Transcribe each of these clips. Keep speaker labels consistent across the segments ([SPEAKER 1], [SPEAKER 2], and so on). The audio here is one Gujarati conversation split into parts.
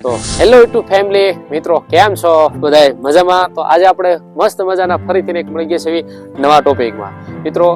[SPEAKER 1] તો હેલો યુટ્યુબ ફેમિલી મિત્રો, કેમ છો બધાય? મજામાં? તો આજે આપણે મસ્ત મજાના ફરીથી એક મળી ગયા છે નવા ટોપિકમાં. મિત્રો,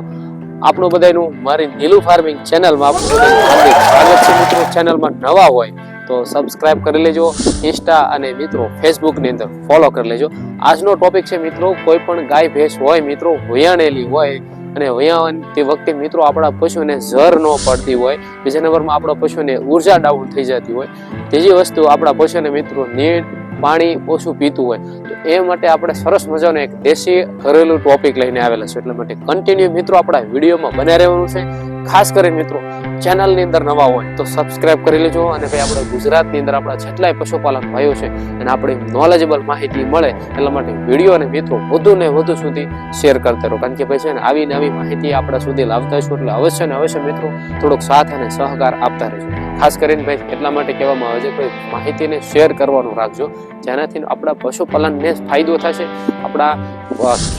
[SPEAKER 1] આપણું બધાનું મારી નીલુ ફાર્મિંગ ચેનલમાં આપણું બધાનું હાર્દિક સ્વાગત છે. મિત્રો, ચેનલમાં નવા હોય તો સબસ્ક્રાઇબ કરી લેજો, ઇન્સ્ટા અને મિત્રો ફેસબુકની અંદર ફોલો કરી લેજો. આજનો ટોપિક છે મિત્રો, કોઈ પણ ગાય ભેંસ હોય મિત્રો, વયાણેલી હોય અને વયાણતી વખતે મિત્રો આપણા પશુને ઝર ન પડતી હોય, બીજા નંબરમાં આપણા પશુને ઉર્જા ડાઉન થઈ જતી હોય, ત્રીજી વસ્તુ આપણા પશુને મિત્રો નીર પાણી ઓછું પીતું હોય, તો એ માટે આપણે સરસ મજાનો એક દેશી ઘરેલું ટોપિક લઈને આવેલા છે. એટલે માટે કન્ટિન્યુ મિત્રો આપણા વિડીયોમાં બન્યા રહેવાનું છે. ખાસ કરીને મિત્રો ચેનલની અંદર નવા હોય તો સબસ્ક્રાઇબ કરી લેજો. અને ભાઈ આપણે ગુજરાતની અંદર આપણા જેટલાય પશુપાલક ભાઈઓ છે અને આપણે નોલેજેબલ માહિતી મળે એટલા માટે વિડીયોને મિત્રો વધુ ને વધુ સુધી શેર કરતા રહો. કારણ કે ભાઈ છે ને આવી નવી માહિતી આપણા સુધી લાવતા છું, એટલે અવશ્ય ને અવશ્ય મિત્રો થોડોક સાથ અને સહકાર આપતા રહેજો. ખાસ કરીને ભાઈ એટલા માટે કહેવામાં આવે છે કે માહિતીને શેર કરવાનું રાખજો, જેનાથી આપણા પશુપાલનને ફાયદો થશે, આપણા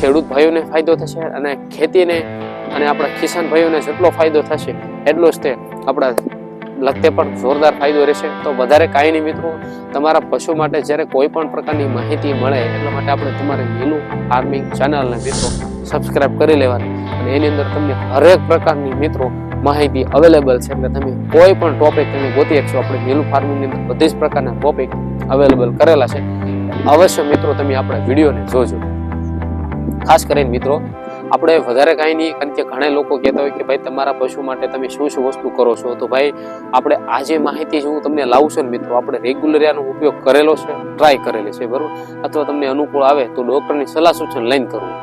[SPEAKER 1] ખેડૂત ભાઈઓને ફાયદો થશે અને ખેતીને અને આપણા કિસાન ભાઈઓને જેટલો ફાયદો થશે એટલો જ તે આપણા લગતે પણ જોરદાર ફાયદો રહેશે. તો વધારે કાંઈ નહીં મિત્રો, તમારા પશુ માટે જ્યારે કોઈ પણ પ્રકારની માહિતી મળે એટલા માટે આપણે તમારે નીલુ ફાર્મિંગ ચેનલને મિત્રો સબસ્ક્રાઇબ કરી લેવાની, અને એની અંદર તમને હરેક પ્રકારની મિત્રો માહિતી અવેલેબલ છે. એટલે તમે કોઈ પણ ટોપિક તમે ગોતી શકશો. આપણે નીલુ ફાર્મિંગની અંદર બધી જ પ્રકારના ટોપિક અવેલેબલ કરેલા છે. અવશ્ય મિત્રો તમે આપણા વિડીયોને જોજો. ખાસ કરીને મિત્રો આપણે વધારે કાંઈ નહીં, કારણ કે ઘણા લોકો કહેતા હોય કે ભાઈ તમારા પશુ માટે તમે શું શું વસ્તુ કરો છો. તો ભાઈ આપણે આ જે માહિતી હું તમને લાવું છું ને મિત્રો, આપણે રેગ્યુલર આનો ઉપયોગ કરેલો છે, ટ્રાય કરેલી છે, બરોબર? અથવા તમને અનુકૂળ આવે તો ડૉક્ટરની સલાહ સૂચન લઈને કરવું.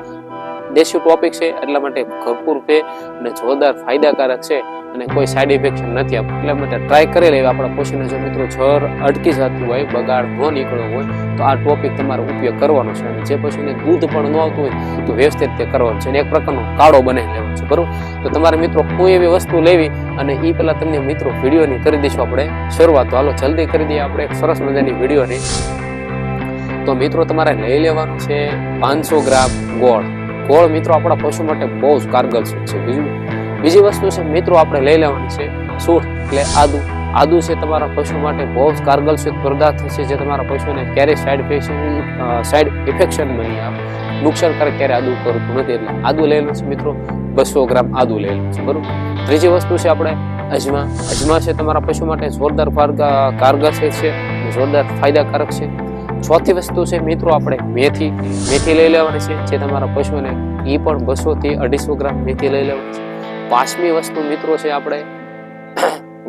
[SPEAKER 1] દેશી ટોપિક છે એટલા માટે ભરપૂર છે અને જોરદાર ફાયદાકારક છે અને કોઈ સાઈડ ઇફેક્ટ નથી આપતું. એટલા માટે ટ્રાય કરી લેવા. આપણા પશુને જો મિત્રો ઝર અટકી જતું હોય, બગાડ ન નીકળ્યો હોય તો આ ટોપિક તમારે ઉપયોગ કરવાનો છે. અને જે પશુને દૂધ પણ ન આવતું હોય તો વ્યવસ્થિત રીતે કરવાનું છે અને એક પ્રકારનો કાળો બનાવી લેવાનો છે, બરોબર? તો તમારે મિત્રો કોઈ એવી વસ્તુ લેવી અને એ પહેલાં તમને મિત્રો વિડીયોની કરી દઈશું આપણે શરૂઆત. તો હાલો જલ્દી કરી દઈએ આપણે એક સરસ મજાની વિડીયોની. તો મિત્રો તમારે લઈ લેવાનું છે 500 ગ્રામ ગોળ. ગોળ મિત્રો આપણા પશુ માટે બહુ જ કારગર છે. બીજી વસ્તુ છે મિત્રો આપણે લઈ લેવાની છે સૂંઠ એટલે આદુ. આદુ છે તમારા પશુ માટે બહુ જ કારગર છે પદાર્થ છે, જે તમારા પશુને ક્યારેય સાઈડ ઇફેક્શન નહીં આવે, નુકસાનકારક ક્યારે આદુ કરતું નથી. એટલે આદુ લઈ લેવાનું છે મિત્રો 200 ગ્રામ આદુ લઈ લેવાનું છે, બરોબર? ત્રીજી વસ્તુ છે આપણે અજમા. અજમા છે તમારા પશુ માટે જોરદાર કારગર છે, જોરદાર ફાયદાકારક છે. ચોથી વસ્તુ છે મિત્રો આપણે મેથી. મેથી લઈ લેવાની છે, જે તમારા પશુને એ પણ 200 થી 250 ગ્રામ મેથી લઈ લેવાની છે. પાંચમી વસ્તુ મિત્રો છે આપણે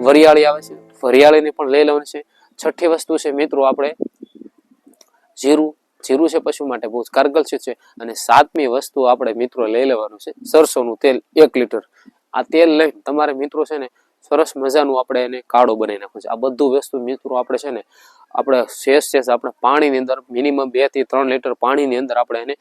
[SPEAKER 1] વરિયાળી આવે છે, વરિયાળીને પણ લઈ લેવાની છે. છઠ્ઠી વસ્તુ છે મિત્રો આપણે જીરું. જીરું છે પશુ માટે બહુ જ કારગર છે. અને સાતમી વસ્તુ આપણે મિત્રો લઈ લેવાનું છે સરસોનું તેલ 1 લીટર. આ તેલ લઈ તમારે મિત્રો છે ને સરસ મજાનું આપણે એને કાળો બનાવી નાખવું છે. આ બધું વસ્તુ મિત્રો આપણે છે ને આપણે શેષ આપણે પાણીની અંદર મિનિમમ 2 થી 3 લીટર પાણીની અંદર આપણે એને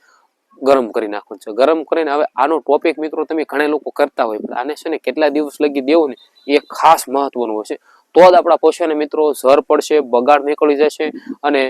[SPEAKER 1] ગરમ કરી નાખવાનું છે. ગરમ કરીને હવે આનો ટોપિક મિત્રો તમે ઘણા લોકો કરતા હોય, આને છે ને કેટલા દિવસ લગી દેવું ને એ ખાસ મહત્વનું હોય છે. તો જ આપણા પશુને મિત્રો ઝર પડશે, બગાડ નીકળી જશે અને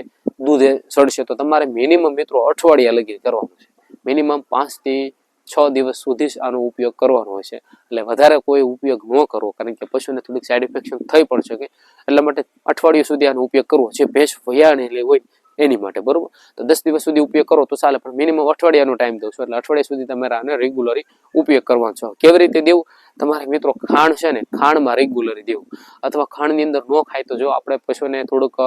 [SPEAKER 1] દૂધ ચડશે. તો તમારે મિનિમમ મિત્રો અઠવાડિયા લગી કરવાનું છે. મિનિમમ 5 થી 6 દિવસ સુધી જ આનો ઉપયોગ કરવાનો હોય છે. એટલે વધારે કોઈ ઉપયોગ ન કરવો, કારણ કે પશુને થોડીક સાઈડ ઇફેક્શન થઈ પણ શકે. એટલા માટે અઠવાડિયા સુધી આનો ઉપયોગ કરવો. જે ભેંસ વયાણેલી હોય એની માટે, બરોબર? તો 10 દિવસ સુધી ઉપયોગ કરો તો ચાલે, પણ મિનિમમ અઠવાડિયાનો ટાઈમ દઉં છું. એટલે અઠવાડિયા સુધી તમારે આને રેગ્યુલરી ઉપયોગ કરવાનો છે. કેવી રીતે દેવું? તમારે મિત્રો ખાંડ છે ને ખાંડમાં રેગ્યુલરી દેવું, અથવા ખાંડની અંદર ન ખાય તો જો આપણે પશુને થોડુંક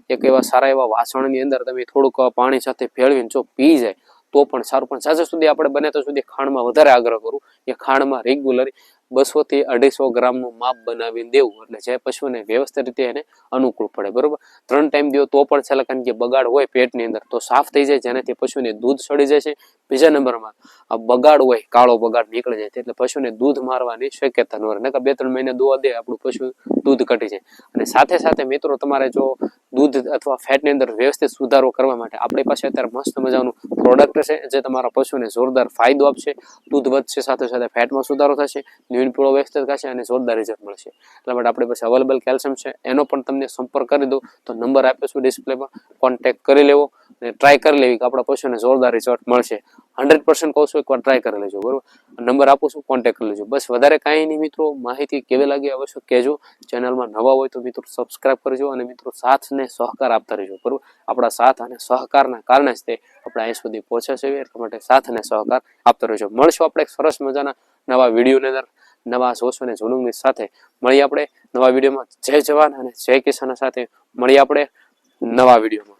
[SPEAKER 1] એક એવા સારા એવા વાસણની અંદર તમે થોડુંક પાણી સાથે ભેળવીને જો પી જાય તો પણ સારું. પણ સાજા સુધી આપણે બને તો સુધી ખાંડમાં વધારે આગ્રહ કરું કે ખાંડમાં રેગ્યુલરી 200 થી 250 ગ્રામનું માપ બનાવીને દેવું, એટલે જે પશુને વ્યવસ્થિત રીતે એને અનુકૂળ પડે, બરોબર? 3 ટાઈમ દેવો તો પણ ચાલે, કારણ કે બગાડ હોય પેટની અંદર તો સાફ થઈ જાય, જેનાથી પશુને દૂધ ચડી જાય છે. બીજા નંબરમાં આ બગાડ હોય, કાળો બગાડ નીકળી જાય એટલે પશુને દૂધ મારવાની શક્યતા ન રહે. નકર 2-3 મહિને દોવા દે આપણું પશુ દૂધ ઘટી જાય. અને સાથે સાથે મિત્રો તમારે જો દૂધ અથવા ફેટની અંદર વ્યવસ્થિત સુધારો કરવા માટે આપણી પાસે અત્યારે મસ્ત મજાનું પ્રોડક્ટ છે, જે તમારા પશુને જોરદાર ફાયદો આપશે. દૂધ વધશે, સાથે સાથે ફેટમાં સુધારો થશે, ન્યૂન પીળો વ્યવસ્થિત થશે અને જોરદાર રિઝલ્ટ મળશે. એટલા માટે આપણી પાસે અવેલેબલ કેલ્શિયમ છે, એનો પણ તમને સંપર્ક કરી દો. તો નંબર આપ્યો છું ડિસ્પ્લેમાં, કોન્ટેક્ટ કરી લેવો અને ટ્રાય કરી લેવી કે આપણા પશુને જોરદાર રિઝલ્ટ મળશે. 100% કહું છું, એકવાર ટ્રાય કરી લેજો. બરોબર, નંબર આપું છું, કોન્ટેક્ટ કરી લેજો. બસ વધારે કાંઈ નહીં મિત્રો. માહિતી કેવી લાગી અવશ્ય કહેજો. ચેનલમાં નવા હોય તો મિત્રો સબસ્ક્રાઇબ કરજો અને મિત્રો સાથ ને સહકાર આપતા રહેજો. બરોબર, આપણા સાથ અને સહકારના કારણે જ તે આપણે અહીં સુધી પહોંચે છે. એટલા માટે સાથ અને સહકાર આપતા રહેજો. મળશું આપણે એક સરસ મજાના નવા વિડીયોની અંદર, નવા જોશ અને જુનૂનની સાથે મળીએ આપણે નવા વિડીયોમાં. જય જવાન અને જય કિસાન સાથે મળીએ આપણે નવા વિડીયોમાં.